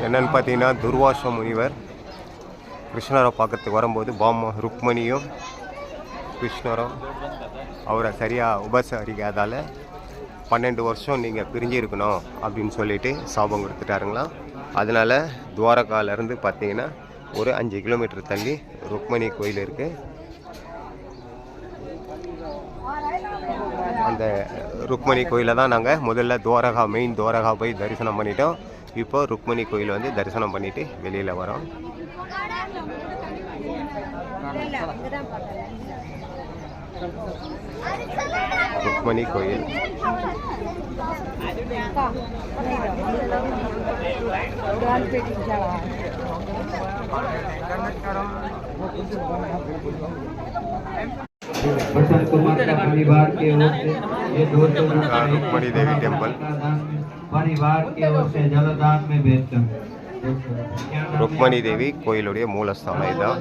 என்னன்னு பார்த்தீங்கன்னா துர்வாச முனிவர் கிருஷ்ணரை பார்க்கறதுக்கு வரும்போது ருக்மணியும் கிருஷ்ணரும் அவரை சரியாக உபசரிக்காதால் 12 வருஷம் நீங்கள் பிரிஞ்சிருக்கணும் அப்படின்னு சொல்லிட்டு சாபம் கொடுத்துட்டாருங்களாம். அதனால் துவாரகாலேருந்து பார்த்தீங்கன்னா ஒரு 5 கிலோமீட்டர் தள்ளி ருக்மணி கோயில் இருக்குது. அந்த ருக்மணி கோயிலை தான் நாங்கள் முதல்ல மெயின் துவாரகா போய் தரிசனம் பண்ணிட்டோம். இப்போ ருக்மணி கோயில் வந்து தரிசனம் பண்ணிவிட்டு வெளியில் வரோம். ருக்மணி கோயில் परिवार के ओर से ये 200 रुक्मणी देवी टेम्पल परिवार के ओर से जलदान में भेजता ருக்மணி தேவி கோயிலுடைய மூலஸ்தானம் இதுதான்.